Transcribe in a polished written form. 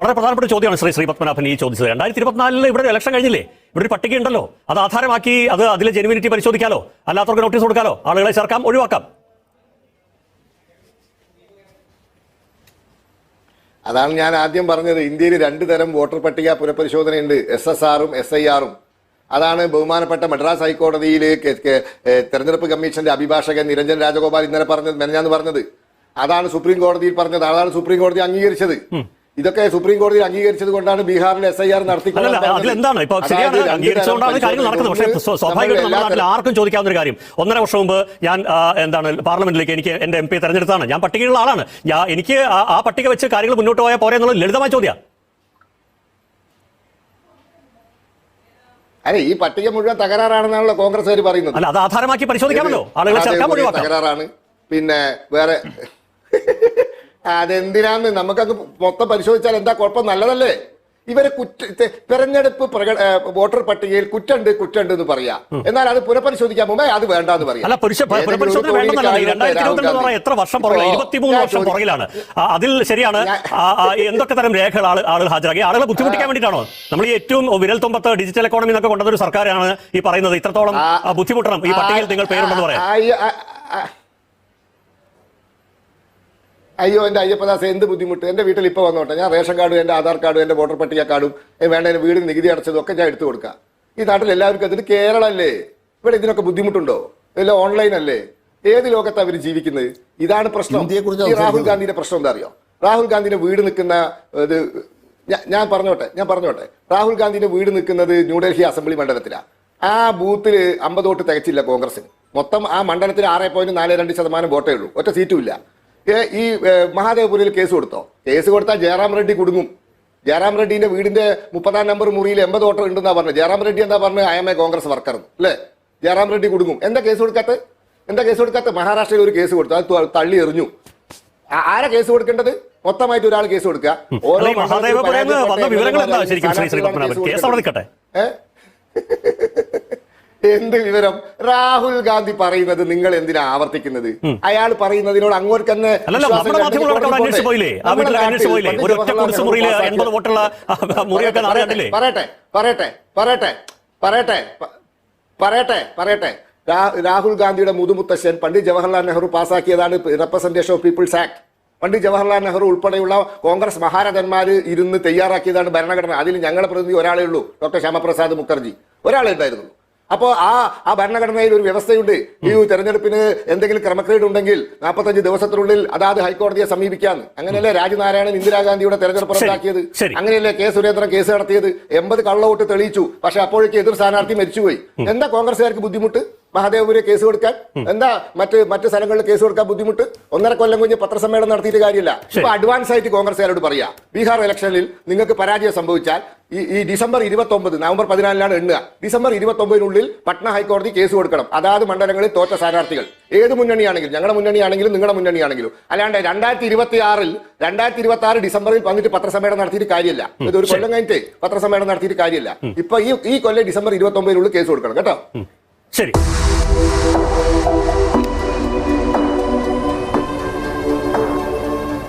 വളരെ പ്രധാനപ്പെട്ട ചോദ്യമാണ് ശ്രീ പത്മനാഭൻ ഈ ചോദിച്ചത്. 2024 ഇവിടെ ഇലക്ഷൻ കഴിഞ്ഞില്ലേ? ഇവിടെ ഒരു പട്ടിക ഉണ്ടല്ലോ, അത് ആധാരമാക്കി അതിലെ ജെനുവിനിറ്റി പരിശോധിക്കാലോ, അല്ലാത്തവർക്ക് നോട്ടീസ് കൊടുക്കാലോ, ആളുകളെ ചേർക്കാം, ഒഴിവാക്കാം. അതാണ് ഞാൻ ആദ്യം പറഞ്ഞത്. ഇന്ത്യയിൽ 2 തരം വോട്ടർ പട്ടിക പുനഃപരിശോധനയുണ്ട്, SSRഉം SIRഉം. അതാണ് ബഹുമാനപ്പെട്ട മദ്രാസ് ഹൈക്കോടതിയിൽ തെരഞ്ഞെടുപ്പ് കമ്മീഷന്റെ അഭിഭാഷകൻ നിരഞ്ജൻ രാജഗോപാൽ ഇന്നലെ പറഞ്ഞത്, മെനഞ്ഞാന്ന് പറഞ്ഞത്. അതാണ് സുപ്രീം കോടതിയിൽ പറഞ്ഞത്, അതാണ് സുപ്രീം കോടതി അംഗീകരിച്ചത്. ഇതൊക്കെ സുപ്രീം കോടതി അംഗീകരിച്ചത് കൊണ്ടാണ് ബീഹാറിൽ SIR നടത്തിക്കൊണ്ടത്. ആർക്കും ചോദിക്കാവുന്ന ഒരു കാര്യം, 1.5 വർഷം മുമ്പ് ഞാൻ പാർലമെന്റിലേക്ക് എനിക്ക് എന്റെ MP തെരഞ്ഞെടുത്താണ്. ഞാൻ പട്ടികയുള്ള ആളാണ്. എനിക്ക് ആ പട്ടിക വെച്ച് കാര്യങ്ങൾ മുന്നോട്ട് പോയാൽ പോരെ എന്നുള്ള ലളിതമായ ചോദ്യം. അല്ലെ, ഈ പട്ടിക മുഴുവൻ തകരാറാണെന്നാണല്ലോ കോൺഗ്രസ്സുകാർ പറയുന്നത്. അല്ല, അത് ആധാരമാക്കി പരിശോധിക്കാമല്ലോ, ആളുകളെ തകരാറാണ്. പിന്നെ വേറെ അതെന്തിനാന്ന് നമുക്കത് മൊത്തം പരിശോധിച്ചാൽ എന്താ കുഴപ്പം? നല്ലതല്ലേ? ഇവര് തെരഞ്ഞെടുപ്പ് വോട്ടർ പട്ടികയിൽ കുറ്റുണ്ട് എന്ന് പറയാ, എന്നാൽ അത് പുനഃപരിശോധിക്കാൻ മുമ്പേ അത് വേണ്ടെന്ന് പറയാം. എത്ര വർഷം പുറകിലാണ്? 23 വർഷം പുറകിലാണ്. അതിൽ ശരിയാണ്, എന്തൊക്കെ തരം രേഖകൾ ആളുകൾ ഹാജരാക്കി ആളുകളെ ബുദ്ധിമുട്ടിക്കാൻ വേണ്ടിയിട്ടാണോ? നമ്മൾ ഈ ഏറ്റവും വിരൽത്തുമ്പത്ത് ഡിജിറ്റൽ എക്കോണമി എന്നൊക്കെ കൊണ്ടുവന്നൊരു സർക്കാരാണ് ഈ പറയുന്നത് ഇത്രത്തോളം ബുദ്ധിമുട്ടണം ഈ പട്ടികയിൽ നിങ്ങൾ പേരുണ്ടെന്ന് പറയാം. അയ്യോ എൻ്റെ അയ്യപ്പദാസ്, എന്ത് ബുദ്ധിമുട്ട്! എൻ്റെ വീട്ടിൽ ഇപ്പോൾ വന്നോട്ടെ, ഞാൻ റേഷൻ കാർഡും എൻ്റെ ആധാർ കാർഡും എൻ്റെ വോട്ടർ പട്ടിക കാർഡും വേണ്ട എൻ്റെ വീടിന് നികുതി അടച്ചതും ഒക്കെ ഞാൻ എടുത്തു കൊടുക്കാം. ഈ നാട്ടിൽ എല്ലാവർക്കും അതിന് കേരളമല്ലേ? ഇവിടെ ഇതിനൊക്കെ ബുദ്ധിമുട്ടുണ്ടോ? എല്ലാം ഓൺലൈൻ അല്ലേ? ഏത് ലോകത്താണ് അവർ ജീവിക്കുന്നത്? ഇതാണ് പ്രശ്നം. ഈ രാഹുൽ ഗാന്ധിയുടെ പ്രശ്നം എന്താ അറിയോ? രാഹുൽ ഗാന്ധിയുടെ വീട് നിൽക്കുന്ന ഇത് ഞാൻ പറഞ്ഞോട്ടെ. രാഹുൽ ഗാന്ധിയുടെ വീട് നിൽക്കുന്നത് ന്യൂഡൽഹി അസംബ്ലി മണ്ഡലത്തിലാണ്. ആ ബൂത്തിൽ 50 വോട്ട് തികച്ചില്ല കോൺഗ്രസിന്. മൊത്തം ആ മണ്ഡലത്തിൽ 6.42% വോട്ടേ ഉള്ളൂ, ഒറ്റ സീറ്റും ഇല്ല. ഈ മഹാദേവപുരയിൽ കേസ് കൊടുത്തോ? കേസ് കൊടുത്താൽ ജയറാം റെഡ്ഡി കുടുങ്ങും. ജയറാം റെഡ്ഡിന്റെ വീടിന്റെ 30-ാം നമ്പർ മുറിയിൽ 80 വോട്ടർ ഉണ്ടെന്നാ പറഞ്ഞത്. ജയറാം റെഡ്ഡി എന്താ പറഞ്ഞത്? I am a Congress worker അല്ലേ? ജയറാം റെഡ്ഡി കുടുങ്ങും. എന്താ കേസ് കൊടുക്കാത്ത? മഹാരാഷ്ട്രയിൽ ഒരു കേസ് കൊടുത്തു, അത് തള്ളി എറിഞ്ഞു. ആരാ കേസ് കൊടുക്കേണ്ടത്? മൊത്തമായിട്ട് ഒരാൾ കേസ് കൊടുക്കുക. ഓരോ എന്ത് വിവരം? രാഹുൽ ഗാന്ധി പറയുന്നത് നിങ്ങൾ എന്തിനാ ആവർത്തിക്കുന്നത്? അയാൾ പറയുന്നതിനോട് അങ്ങോട്ട് തന്നെ പറയട്ടെ. രാഹുൽ ഗാന്ധിയുടെ മുതുമുത്തശ്ശൻ പണ്ഡിറ്റ് ജവഹർലാൽ നെഹ്റു പാസാക്കിയതാണ് representation of people's act. Pandit Jawaharlal Nehru ഉൾപ്പെടെയുള്ള കോൺഗ്രസ് മഹാരഥന്മാർ ഇരുന്ന് തയ്യാറാക്കിയതാണ് ഭരണഘടന. അതിൽ ഞങ്ങളുടെ പ്രതിനിധി ഒരാളേ ഉള്ളൂ, ഡോക്ടർ ശ്യാമപ്രസാദ് മുഖർജി, ഒരാളെ ഉണ്ടായിരുന്നു. അപ്പോൾ ആ ഭരണഘടനയിൽ ഒരു വ്യവസ്ഥയുണ്ട്. ഈ തെരഞ്ഞെടുപ്പിന് എന്തെങ്കിലും ക്രമക്കേട് ഉണ്ടെങ്കിൽ 45 ദിവസത്തിനുള്ളിൽ അതാത് ഹൈക്കോടതിയെ സമീപിക്കാന്ന്. അങ്ങനെയല്ലേ രാജനാരായണൻ ഇന്ദിരാഗാന്ധിയുടെ തെരഞ്ഞെടുപ്പ് റദ്ദാക്കിയത്? അങ്ങനെയല്ലേ കെ സുരേന്ദ്രൻ കേസ് നടത്തിയത്? 80 കള്ളവോട്ട് തെളിയിച്ചു, പക്ഷെ അപ്പോഴേക്ക് എതിർ സ്ഥാനാർത്ഥി മരിച്ചുപോയി. എന്താ കോൺഗ്രസ്സുകാർക്ക് ബുദ്ധിമുട്ട് മഹാദേവപുരെ കേസ് കൊടുക്കാൻ? എന്താ മറ്റ് സ്ഥലങ്ങളിൽ കേസ് കൊടുക്കാൻ ബുദ്ധിമുട്ട്? 1.5 കൊല്ലം കഴിഞ്ഞ് പത്രസമ്മേളനം നടത്തിയിട്ട് കാര്യമില്ല. ഇപ്പൊ അഡ്വാൻസ് ആയിട്ട് കോൺഗ്രസ്സുകാരോട് പറയാ, ബീഹാർ ഇലക്ഷനിൽ നിങ്ങൾക്ക് പരാജയം സംഭവിച്ചാൽ ഈ ഡിസംബർ 29, നവംബർ 14 എണ്ണുക, ഡിസംബർ 29 പട്ന ഹൈക്കോടതി കേസ് കൊടുക്കണം. അതാത് മണ്ഡലങ്ങളിൽ തോറ്റ സ്ഥാനാർത്ഥികൾ, ഏത് മുന്നണിയാണെങ്കിലും, ഞങ്ങളുടെ മുന്നണിയാണെങ്കിലും നിങ്ങളുടെ മുന്നണിയാണെങ്കിലും. അല്ലാണ്ട് 2026 ഡിസംബറിൽ വന്നിട്ട് പത്രസമ്മേളനം നടത്തിയിട്ട് കാര്യമില്ല. ഇതൊരു കൊല്ലം കഴിഞ്ഞിട്ട് പത്രസമ്മേളനം നടത്തിയിട്ട് കാര്യമില്ല. ഇപ്പൊ ഈ കൊല്ലം ഡിസംബർ 29 കേസ് കൊടുക്കണം കേട്ടോ. ശരി.